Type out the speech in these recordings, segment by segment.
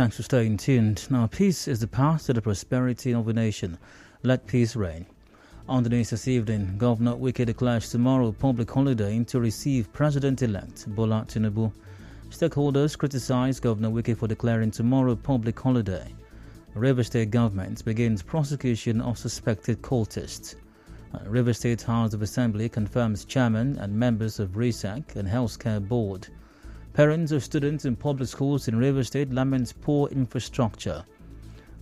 Thanks for staying tuned. Now, peace is the path to the prosperity of a nation. Let peace reign. On the news this evening, Governor Wike declares tomorrow public holiday to receive President-elect Bola Tinubu. Stakeholders criticize Governor Wike for declaring tomorrow public holiday. River State government begins prosecution of suspected cultists. River State House of Assembly confirms chairman and members of RESAC and Healthcare Board. Parents of students in public schools in River State lament poor infrastructure.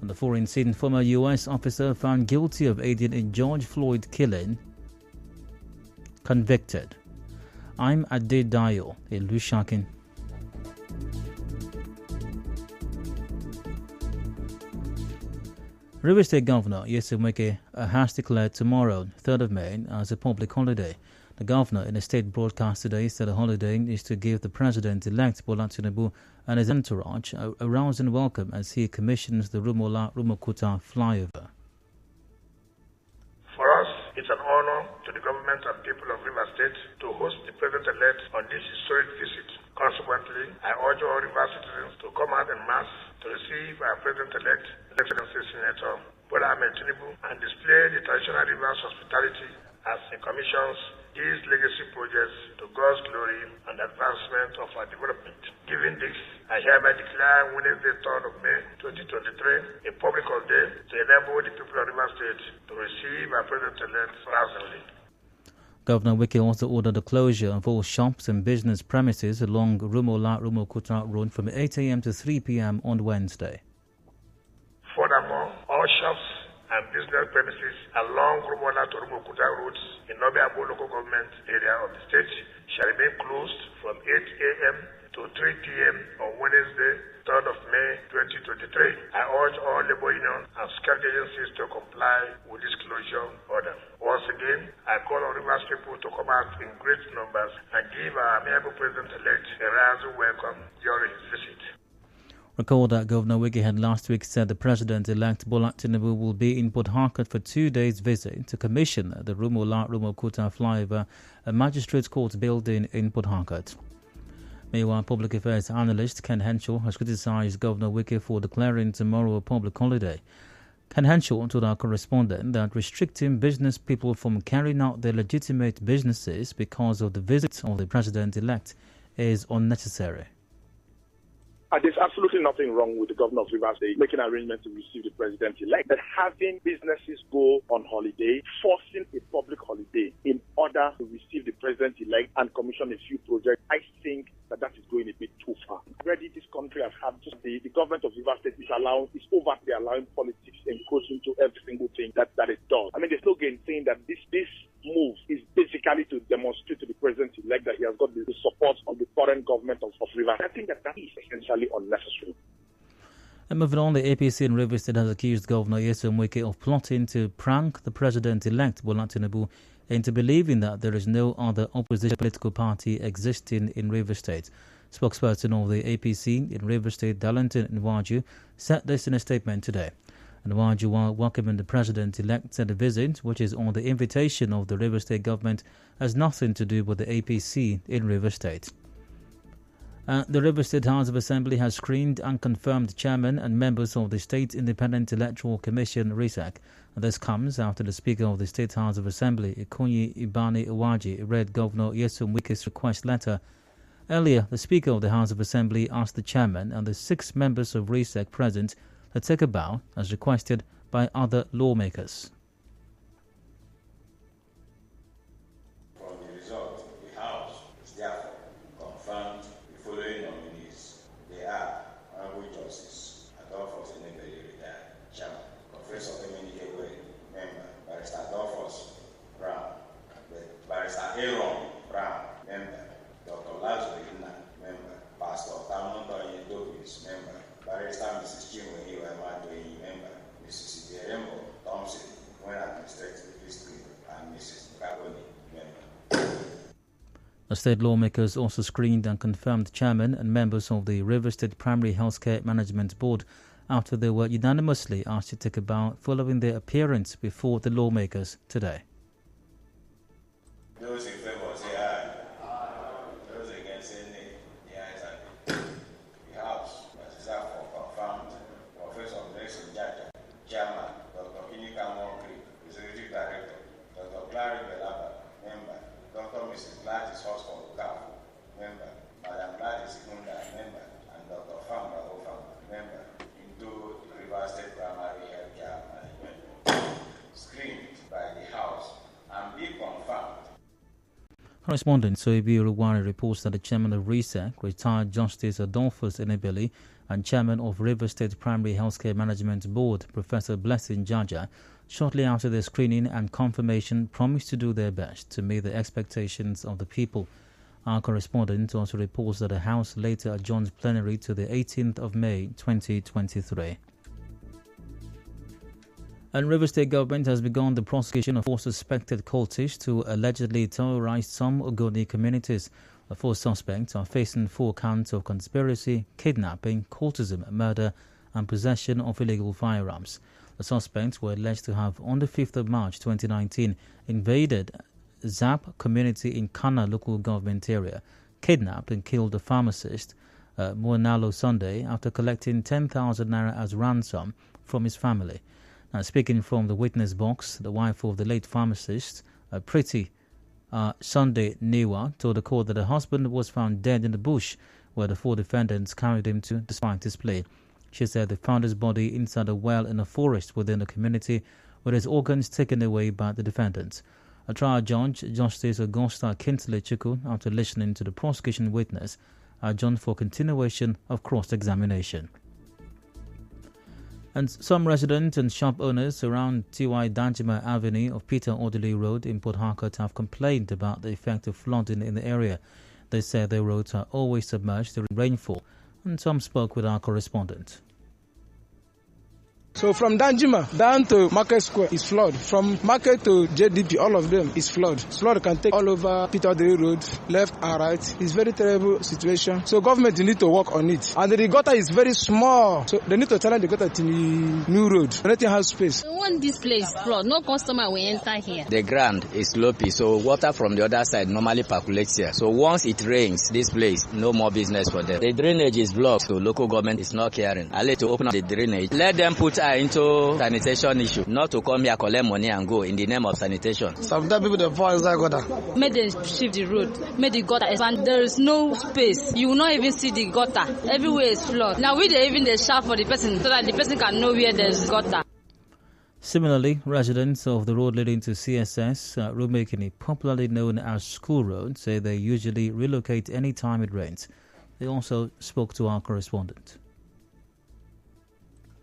And the foreign scene former U.S. officer found guilty of aiding in George Floyd killing convicted. I'm Adedayo Ilushakin. River State Governor Nyesom Wike has declared tomorrow, 3rd of May, as a public holiday. The governor in a state broadcast today said the holiday is to give the president-elect Bola Tinubu and his entourage a rousing welcome as he commissions the Rumokuta flyover. For us, it's an honor to the government and people of River State to host the president-elect on this historic visit. Consequently, I urge all River citizens to come out en masse to receive our president-elect, Excellency Senator Bola Tinubu, and display the traditional Rivers hospitality as he commissions these legacy projects to God's glory and advancement of our development. Given this, I hereby declare Wednesday, 3rd of May 2023, a public holiday to enable the people of River State to receive our president-elect personally. Governor Wike also ordered the closure of all shops and business premises along Rumokuta Road from 8 a.m. to 3 p.m. on Wednesday. Furthermore, all shops and business premises along Rumola to Rumokuta roads in Nobiabo local government area of the state shall remain closed from 8 a.m. to 3 p.m. on Wednesday, 3rd of May 2023. I urge all labor unions and security agencies to comply with this closure order. Once again, I call on Rivers people to come out in great numbers and give our amiable president-elect a rousing welcome during his visit. Recall that Governor Wike had last week said the President-elect Bola Tinubu will be in Port Harcourt for 2 days visit to commission the Rumokuta flyover, a magistrates court building in Port Harcourt. Meanwhile, public affairs analyst Ken Henshaw has criticised Governor Wike for declaring tomorrow a public holiday. Ken Henshaw told our correspondent that restricting business people from carrying out their legitimate businesses because of the visit of the President-elect is unnecessary. There's absolutely nothing wrong with the governor of Rivers State making arrangements to receive the president-elect. But having businesses go on holiday, forcing a public holiday in order to receive the president-elect and commission a few projects, I think that is going a bit too far. Already this country has had just the government of Rivers State is overtly allowing politics encroach into every single thing that it does. I mean, there's no gain saying that this move is basically to demonstrate to the president-elect that he has got the support of the foreign government of Rivers. I think that is essentially unnecessary. And moving on, the APC in River State has accused Governor Nyesom Wike of plotting to prank the president-elect Bola Tinubu into believing that there is no other opposition political party existing in River State. Spokesperson of the APC in River State, Darlington Nwaju, said this in a statement today. Nwaju, while welcoming the president-elect, said the visit, which is on the invitation of the River State government, has nothing to do with the APC in River State. The River State House of Assembly has screened and confirmed chairman and members of the State Independent Electoral Commission, RESAC. This comes after the Speaker of the State House of Assembly, Ikunyi Ibani Iwaji, read Governor Nyesom Wike's request letter. Earlier, the Speaker of the House of Assembly asked the chairman and the 6 members of RESAC present to take a bow as requested by other lawmakers. From the result, the House is therefore confirmed the following nominees. They are Honorable Justice Adolphus Enebeli, retired chairman, Professor Emenike, member, Barrister Adolphus Brown, Barrister Aaron Brown, member, Dr. Lazarus Ina, member, Pastor Tamonto Yedobis, member, Barrister Mrs. Chinwe Madoyi, member, Mrs. Iberembo Thompson, when administrative district, and Mrs. Gaboni, member. The state lawmakers also screened and confirmed chairman and members of the River State Primary Healthcare Management Board after they were unanimously asked to take a bow following their appearance before the lawmakers today. Those in favor say aye. Those against say nay. The ayes have it. The House has therefore confirmed Correspondent Soibi Uruwari reports that the chairman of RESEC, retired Justice Adolphus Enebeli, and chairman of River State Primary Healthcare Management Board, Professor Blessing Jaja, shortly after their screening and confirmation, promised to do their best to meet the expectations of the people. Our correspondent also reports that the House later adjourned plenary to the 18th of May 2023. And River State government has begun the prosecution of 4 suspected cultists who allegedly terrorized some Ogoni communities. The 4 suspects are facing 4 counts of conspiracy, kidnapping, cultism, murder, and possession of illegal firearms. The suspects were alleged to have, on the 5th of March 2019, invaded Zap community in Kana local government area, kidnapped and killed the pharmacist Muanalo Sunday after collecting 10,000 naira as ransom from his family. Now, speaking from the witness box, the wife of the late pharmacist, Pretty Sunday Niwa, told the court that her husband was found dead in the bush where the 4 defendants carried him to despite his plea. She said they found his body inside a well in a forest within the community with his organs taken away by the defendants. A trial judge, Justice Augusta Kinsley Chukwu, after listening to the prosecution witness, adjourned for continuation of cross-examination. And some residents and shop owners around T.Y. Danjuma Avenue of Peter Odili Road in Port Harcourt have complained about the effect of flooding in the area. They say their roads are always submerged during rainfall, and some spoke with our correspondent. So from Danjuma down to Market Square is flood. From Market to JDP, all of them is flood. Flood can take all over Peter Odili Road, left and right. It's very terrible situation. So government need to work on it. And the gutter is very small. So they need to challenge the gutter to the new road. Nothing has space. We want this place flood. No customer will enter here. The ground is slopey, so water from the other side normally percolates here. So once it rains, this place, no more business for them. The drainage is blocked, so local government is not caring. I need to open up the drainage. Let them put into sanitation issue, not to come here, collect money and go in the name of sanitation. Sometimes people they fall inside gutter. Make them shift the road, make the gutter expand. There is no space. You will not even see the gutter. Everywhere is flood. Now we even they shout for the person so that the person can know where there is gutter. Similarly, residents of the road leading to CSS, Rumekini, popularly known as School Road, say they usually relocate any time it rains. They also spoke to our correspondent.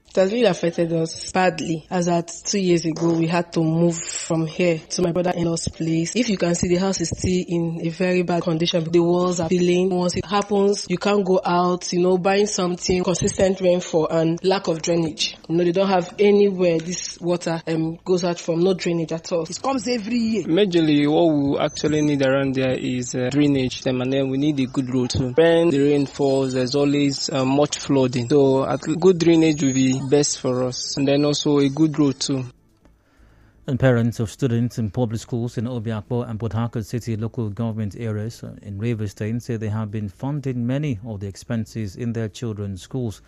It has really affected us badly, as at 2 years ago we had to move from here to my brother-in-law's place. If you can see, the house is still in a very bad condition. The walls are peeling. Once it happens, you can't go out, buying something, consistent rainfall and lack of drainage. They don't have anywhere this water goes out from, no drainage at all. It comes every year. Majorly, what we actually need around there is drainage, and then we need a good road too. When the rain falls, there's always much flooding. So good drainage will be best for us, and then also a good road too. And parents of students in public schools in Obiakpo and Port Harcourt City local government areas in Rivers State say they have been funding many of the expenses in their children's schools.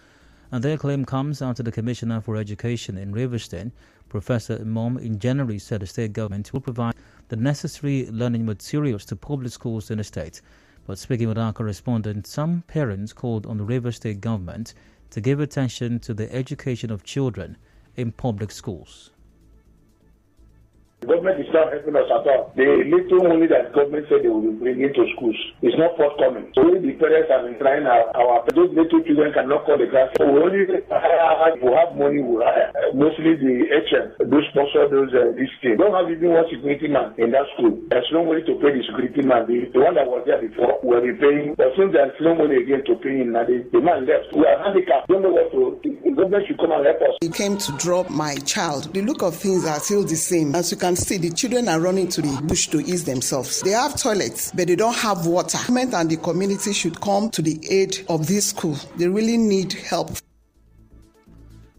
And their claim comes after the Commissioner for Education in Rivers State, Professor Imom, in January said the state government will provide the necessary learning materials to public schools in the state. But speaking with our correspondent, some parents called on the Rivers State government to give attention to the education of children in public schools. The government is not helping us at all. The little money that government said they will bring into schools is not forthcoming. So we, the parents, have been trying those little children cannot call the class. So we only hire, if we have money, we hire. Mostly the HM, those sponsor this thing. Don't have even one security man in that school. There's no money to pay the security man. The one that was there before, we will be paying. But since there's no money again to pay him, the man left. We are handicapped. Don't know what to do. The government should come and help us. He came to drop my child. The look of things are still the same. As you can see, the children are running to the bush to ease themselves. They have toilets, but they don't have water. The government and the community should come to the aid of this school. They really need help.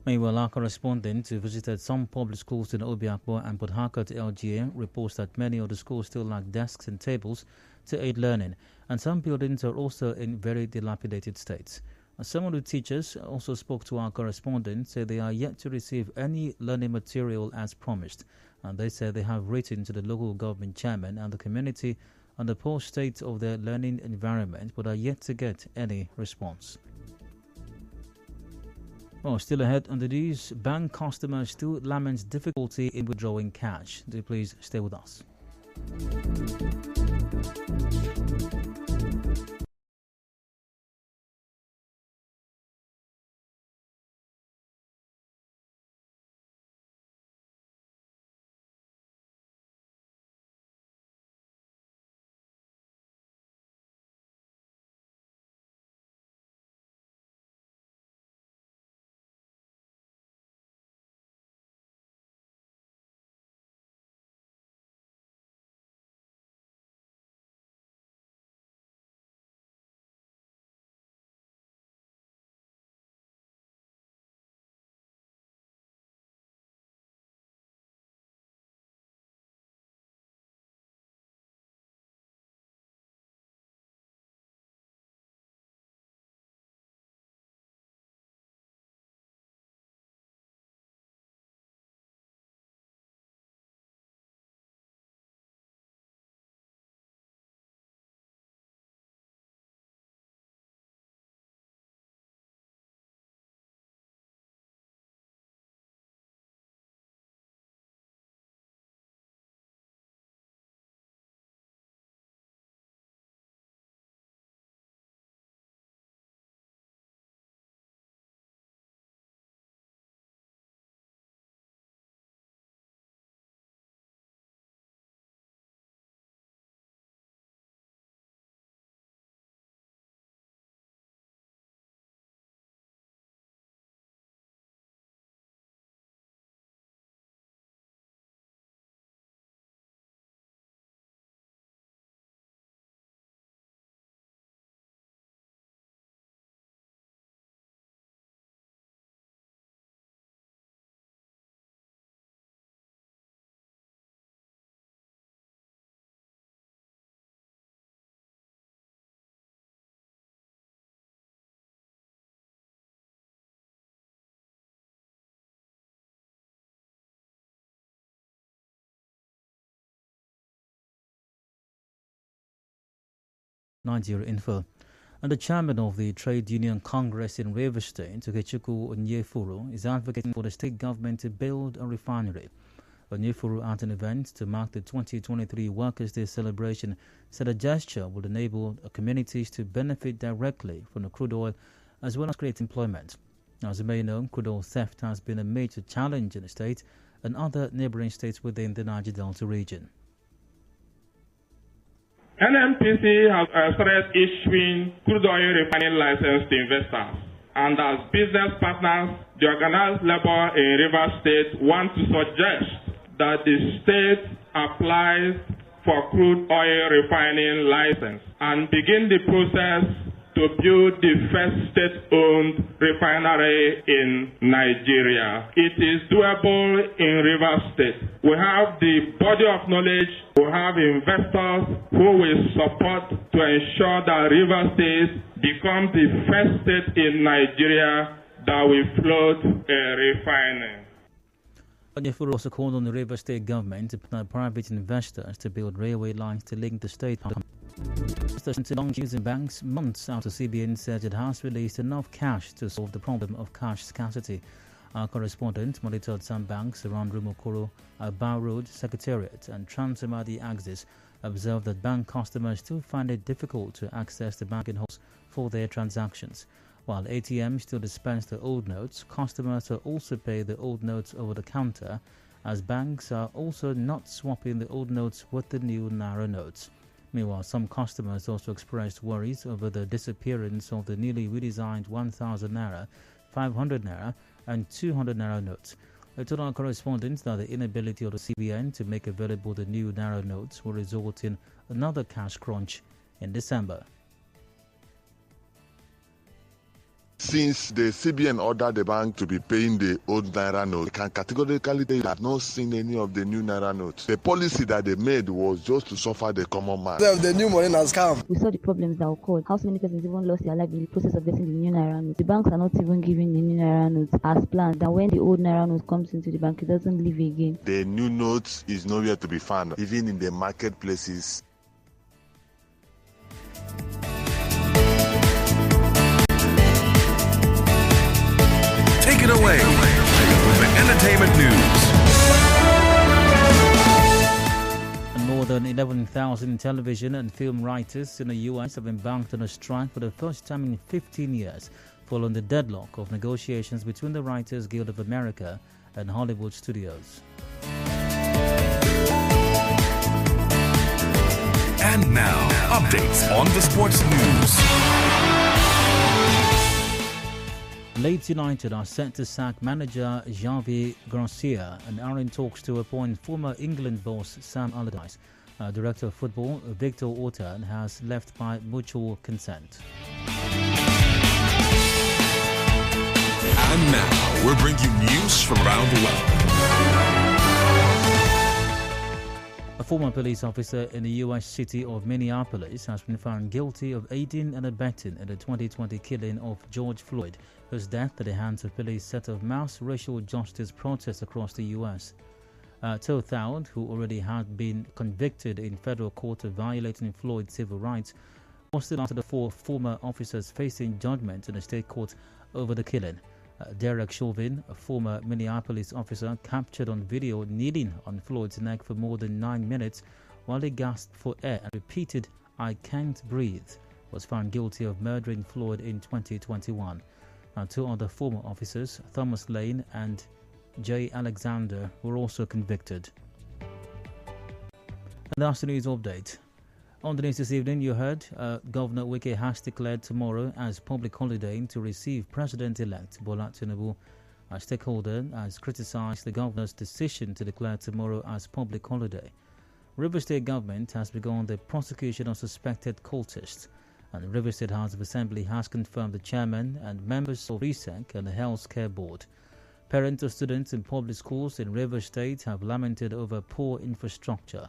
Meanwhile, our correspondent who visited some public schools in Obiakpo and Port Harcourt LGA reports that many of the schools still lack desks and tables to aid learning, and some buildings are also in very dilapidated states. Some of the teachers also spoke to our correspondent, say they are yet to receive any learning material as promised. And they say they have written to the local government chairman and the community on the poor state of their learning environment, but are yet to get any response. Well, still ahead on the news, bank customers still lament difficulty in withdrawing cash. Do please stay with us. Nigeria Info. And the chairman of the Trade Union Congress in Rivers State, Okechukwu Onyefuru, is advocating for the state government to build a refinery. Onyefuru, at an event to mark the 2023 Workers' Day celebration, said a gesture would enable communities to benefit directly from the crude oil as well as create employment. As you may know, crude oil theft has been a major challenge in the state and other neighboring states within the Niger Delta region. NNPC has started issuing crude oil refining license to investors. And as business partners, the organized labor in Rivers State want to suggest that the state applies for crude oil refining license and begin the process to build the first state-owned refinery in Nigeria. It is doable in Rivers State. We have the body of knowledge, we have investors who will support to ensure that Rivers State becomes the first state in Nigeria that will float a refinery. Onyefuru also called on the Rivers State government to partner private investors to build railway lines to link the state. Long using banks months after CBN said it has released enough cash to solve the problem of cash scarcity. Our correspondent monitored some banks around Rumokoro, Bar Road, Secretariat and Transamadi axis, observed that bank customers still find it difficult to access the banking halls for their transactions. While ATMs still dispense the old notes, customers are also pay the old notes over the counter, as banks are also not swapping the old notes with the new Naira notes. Meanwhile, some customers also expressed worries over the disappearance of the newly redesigned 1,000 Naira, 500 Naira and 200 Naira notes. I told our correspondent that the inability of the CBN to make available the new Naira notes will result in another cash crunch in December. Since the CBN ordered the bank to be paying the old Naira note, they can categorically say they have not seen any of the new Naira notes. The policy that they made was just to suffer the common man. The new money has come. We saw the problems that occurred. How so many persons even lost their life in the process of getting the new Naira notes. The banks are not even giving the new Naira notes as planned. And when the old Naira note comes into the bank, it doesn't leave again. The new notes is nowhere to be found, even in the marketplaces. Take it away with the entertainment news. And more than 11,000 television and film writers in the U.S. have embarked on a strike for the first time in 15 years, following the deadlock of negotiations between the Writers Guild of America and Hollywood studios. And now, updates on the sports news. Leeds United are set to sack manager Javi Gracia and are in talks to appoint former England boss Sam Allardyce. Director of Football Victor Orta has left by mutual consent. And now, we're bringing you news from around the world. A former police officer in the U.S. city of Minneapolis has been found guilty of aiding and abetting in the 2020 killing of George Floyd, whose death at the hands of police set off mass racial justice protests across the U.S. Tothald, who already had been convicted in federal court of violating Floyd's civil rights, was still after the four former officers facing judgment in the state court over the killing. Derek Chauvin, a former Minneapolis officer, captured on video kneeling on Floyd's neck for more than 9 minutes while he gasped for air and repeated, "I can't breathe," was found guilty of murdering Floyd in 2021. Two other former officers, Thomas Lane and Jay Alexander, were also convicted. And that's the news update. On the news this evening, you heard Governor Wike has declared tomorrow as public holiday to receive President-elect Bola Tinubu. A stakeholder has criticised the governor's decision to declare tomorrow as public holiday. Rivers State government has begun the prosecution of suspected cultists, and the Rivers State House of Assembly has confirmed the chairman and members of RESEC and the Health Care Board. Parents of students in public schools in Rivers State have lamented over poor infrastructure.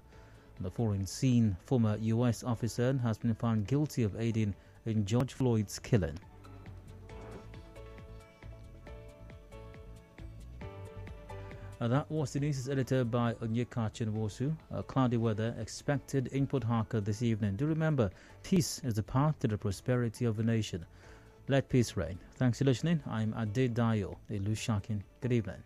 The foreign scene former U.S. officer has been found guilty of aiding in George Floyd's killing. That was the news edited by Onyeka Chinwosu. Cloudy weather expected in Port Harcourt this evening. Do remember, peace is the path to the prosperity of the nation. Let peace reign. Thanks for listening. I'm Ade Dayo, Ilushakin. Good evening.